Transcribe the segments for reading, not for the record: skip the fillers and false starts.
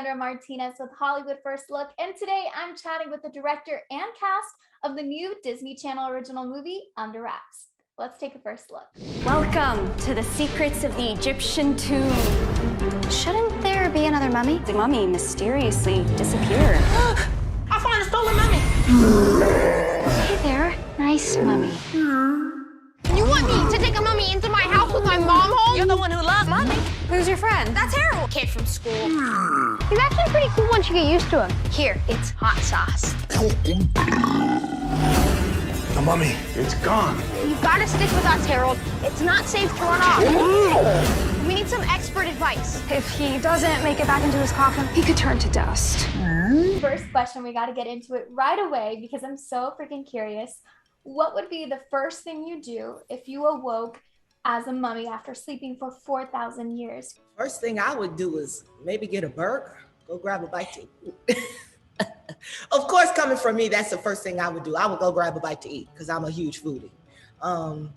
Cassandra Martinez with Hollywood First Look, and today I'm chatting with the director and cast of the new Disney Channel original movie, Under Wraps. Let's take a first look. Welcome to the secrets of the Egyptian tomb. Shouldn't there be another mummy? The mummy mysteriously disappeared. I found a stolen mummy! Hey there, nice mummy. You want me to take a mummy into my house with my mom home? You're the one who loves mummy. Who's your friend? That's Harold, kid from school. He's actually pretty cool once you get used to him. Here, it's hot sauce. The mummy, it's gone. You gotta stick with us, Harold. It's not safe to run off. We need some expert advice. If he doesn't make it back into his coffin, he could turn to dust. First question, we got to get into it right away because I'm so freaking curious. What would be the first thing you do if you awoke as a mummy after sleeping for 4,000 years? First thing I would do is maybe get a burger, go grab a bite to eat. Of course, coming from me, that's the first thing I would do. I would go grab a bite to eat because I'm a huge foodie. And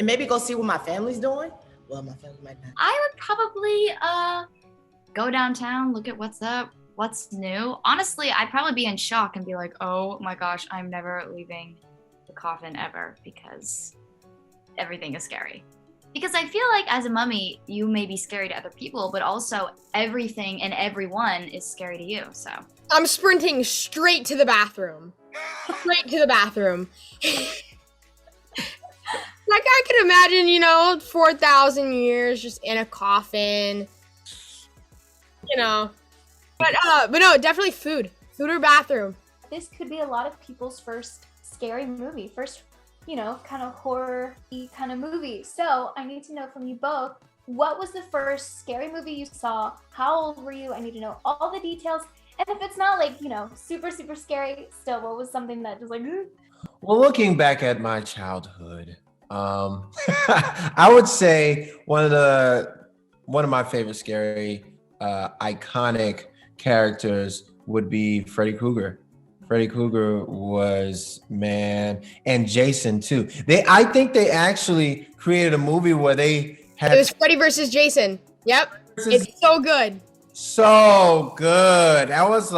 maybe go see what my family's doing. Well, my family might not. I would probably go downtown, look at what's up, what's new. Honestly, I'd probably be in shock and be like, oh my gosh, I'm never leaving the coffin ever because everything is scary. Because I feel like as a mummy, you may be scary to other people, but also everything and everyone is scary to you, so. I'm sprinting straight to the bathroom. Straight to the bathroom. Like I can imagine, 4,000 years just in a coffin, But no, definitely food. Food or bathroom. This could be a lot of people's first scary movie, first, kind of horror-y kind of movie. So I need to know from you both, what was the first scary movie you saw? How old were you? I need to know all the details. And if it's not like, super, super scary, still, what was something that just like, Well, looking back at my childhood, I would say one of my favorite scary, iconic characters would be Freddy Krueger. Freddy Krueger was, man, and Jason too. I think they actually created a movie where they had. It was Freddy versus Jason. Yep. It's so good. So good. That's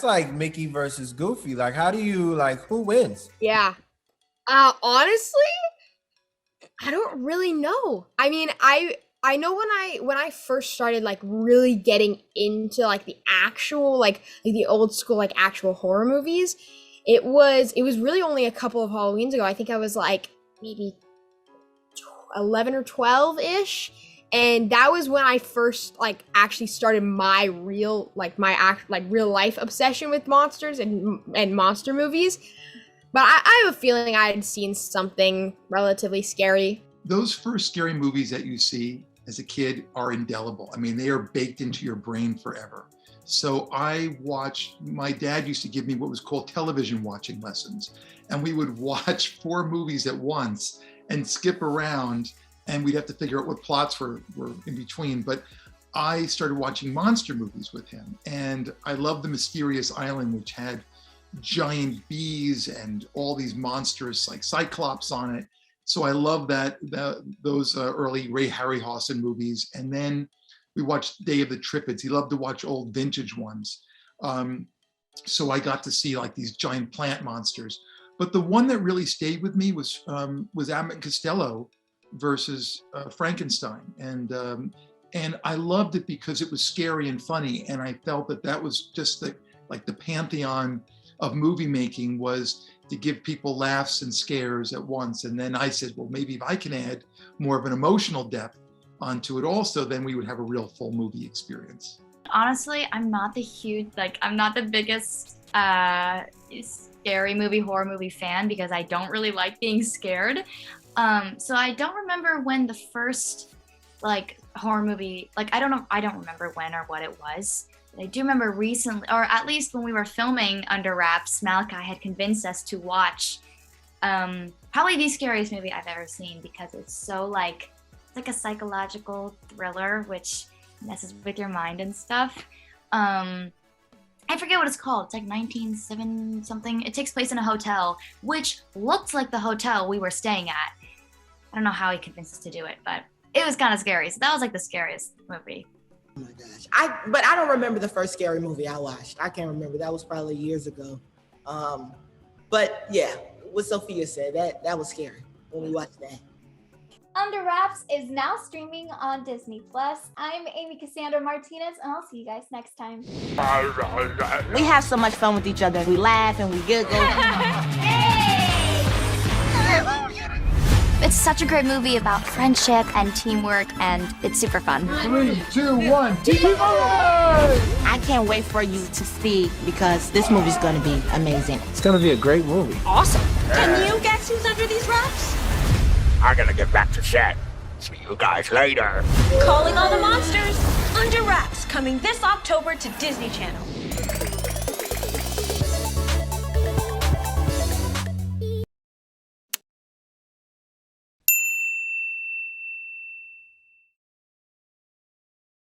like Mickey versus Goofy. Like, how do you, who wins? Yeah. Honestly, I don't really know. I mean, I know when I first started really getting into the actual the old school actual horror movies, it was really only a couple of Halloweens ago. I think I was maybe 11 or 12-ish. And that was when I first actually started my real real life obsession with monsters and monster movies. But I have a feeling I had seen something relatively scary. Those first scary movies that you see as a kid are indelible. I mean, they are baked into your brain forever. So my dad used to give me what was called television watching lessons. And we would watch 4 movies at once and skip around, and we'd have to figure out what plots were in between. But I started watching monster movies with him. And I loved The Mysterious Island, which had giant bees and all these monsters like Cyclops on it. So I love those early Ray Harryhausen movies. And then we watched Day of the Triffids. He loved to watch old vintage ones. So I got to see these giant plant monsters. But the one that really stayed with me was Abbott and Costello versus Frankenstein. And I loved it because it was scary and funny. And I felt that was just the pantheon of movie making, was to give people laughs and scares at once. And then I said, well, maybe if I can add more of an emotional depth onto it also, then we would have a real full movie experience. Honestly, I'm not the biggest scary movie, horror movie fan because I don't really like being scared. So I don't remember when the first horror movie, I don't remember when or what it was. I do remember recently, or at least when we were filming Under Wraps, Malachi had convinced us to watch probably the scariest movie I've ever seen because it's so it's like a psychological thriller which messes with your mind and stuff. I forget what it's called. It's 1907 something. It takes place in a hotel, which looked like the hotel we were staying at. I don't know how he convinced us to do it, but it was kind of scary. So that was the scariest movie. Oh my gosh. But I don't remember the first scary movie I watched. I can't remember. That was probably years ago. But yeah, what Sophia said, that was scary when we watched that. Under Wraps is now streaming on Disney+. I'm Amy Cassandra Martinez, and I'll see you guys next time. We have so much fun with each other. We laugh and we giggle. It's such a great movie about friendship and teamwork, and it's super fun. 3, 2, 1, teamwork! I can't wait for you to see, because this movie's gonna be amazing. It's gonna be a great movie. Awesome. Can you guess who's under these wraps? I gotta get back to set. See you guys later. Calling all the monsters. Under Wraps, coming this October to Disney Channel.